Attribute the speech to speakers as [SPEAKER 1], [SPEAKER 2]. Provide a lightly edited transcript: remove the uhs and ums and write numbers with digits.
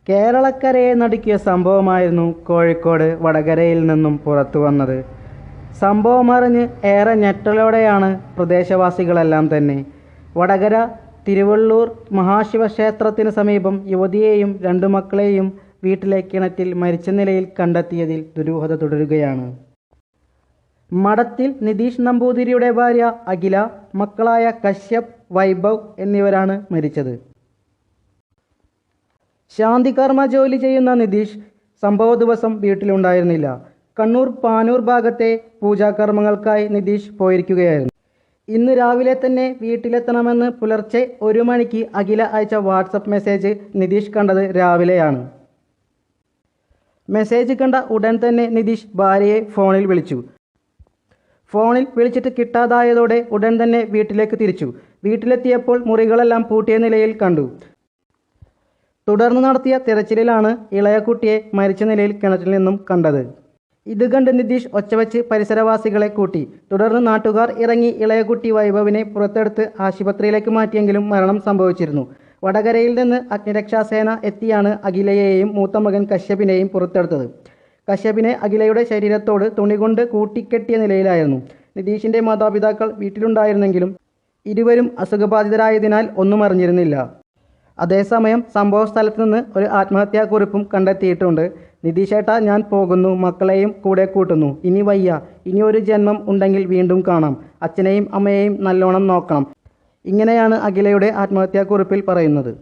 [SPEAKER 1] കേരളക്കരയെ നടുക്കിയ സംഭവമായിരുന്നു കോഴിക്കോട് വടകരയിൽ നിന്നും പുറത്തു വന്നത്. സംഭവം അറിഞ്ഞ് ഏറെ ഞെട്ടലോടെയാണ് പ്രദേശവാസികളെല്ലാം തന്നെ. വടകര തിരുവള്ളൂർ മഹാശിവക്ഷേത്രത്തിന് സമീപം യുവതിയെയും 2 മക്കളെയും വീട്ടിലെ കിണറ്റിൽ മരിച്ച നിലയിൽ കണ്ടെത്തിയതിൽ ദുരൂഹത തുടരുകയാണ്. മഠത്തിൽ നിതീഷ് നമ്പൂതിരിയുടെ ഭാര്യ അഖില, മക്കളായ കശ്യപ്, വൈഭവ് എന്നിവരാണ് മരിച്ചത്. ശാന്തികർമ്മ ജോലി ചെയ്യുന്ന നിതീഷ് സംഭവ ദിവസം വീട്ടിലുണ്ടായിരുന്നില്ല. കണ്ണൂർ പാനൂർ ഭാഗത്തെ പൂജാകർമ്മങ്ങൾക്കായി നിതീഷ് പോയിരിക്കുകയായിരുന്നു. ഇന്ന് രാവിലെ തന്നെ വീട്ടിലെത്തണമെന്ന് പുലർച്ചെ 1 മണിക്ക് അഖില അയച്ച വാട്സപ്പ് മെസ്സേജ് നിതീഷ് കണ്ടത് രാവിലെയാണ്. മെസ്സേജ് കണ്ട ഉടൻ തന്നെ നിതീഷ് ഭാര്യയെ ഫോണിൽ വിളിച്ചു. ഫോണിൽ വിളിച്ചിട്ട് കിട്ടാതായതോടെ ഉടൻ തന്നെ വീട്ടിലേക്ക് തിരിച്ചു. വീട്ടിലെത്തിയപ്പോൾ മുറികളെല്ലാം പൂട്ടിയ നിലയിൽ കണ്ടു. തുടർന്ന് നടത്തിയ തിരച്ചിലിലാണ് ഇളയ കുട്ടിയെ മരിച്ച നിലയിൽ കിണറ്റിൽ നിന്നും കണ്ടത്. ഇത് കണ്ട് നിതീഷ് ഒച്ചവെച്ച് പരിസരവാസികളെ കൂട്ടി. തുടർന്ന് നാട്ടുകാർ ഇറങ്ങി ഇളയ കുട്ടി വൈഭവിനെ പുറത്തെടുത്ത് ആശുപത്രിയിലേക്ക് മാറ്റിയെങ്കിലും മരണം സംഭവിച്ചിരുന്നു. വടകരയിൽ നിന്ന് അഗ്നിരക്ഷാസേന എത്തിയാണ് അഖിലയെയും മൂത്ത മകൻ കശ്യപിനെയും പുറത്തെടുത്തത്. കശ്യപിനെ അഖിലയുടെ ശരീരത്തോട് തുണി കൊണ്ട് കൂട്ടിക്കെട്ടിയ നിലയിലായിരുന്നു. നിതീഷിൻ്റെ മാതാപിതാക്കൾ വീട്ടിലുണ്ടായിരുന്നെങ്കിലും ഇരുവരും അസുഖബാധിതരായതിനാൽ ഒന്നും അറിഞ്ഞിരുന്നില്ല. അതേസമയം സംഭവ സ്ഥലത്ത് നിന്ന് ഒരു ആത്മഹത്യാക്കുറിപ്പും കണ്ടെത്തിയിട്ടുണ്ട്. നിതീഷേട്ടാ, ഞാൻ പോകുന്നു, മക്കളെയും കൂടെ കൂട്ടുന്നു, ഇനി വയ്യ, ഇനി ഒരു ജന്മം ഉണ്ടെങ്കിൽ വീണ്ടും കാണാം, അച്ഛനെയും അമ്മയെയും നല്ലോണം നോക്കണം. ഇങ്ങനെയാണ് അഖിലയുടെ ആത്മഹത്യാക്കുറിപ്പിൽ പറയുന്നത്.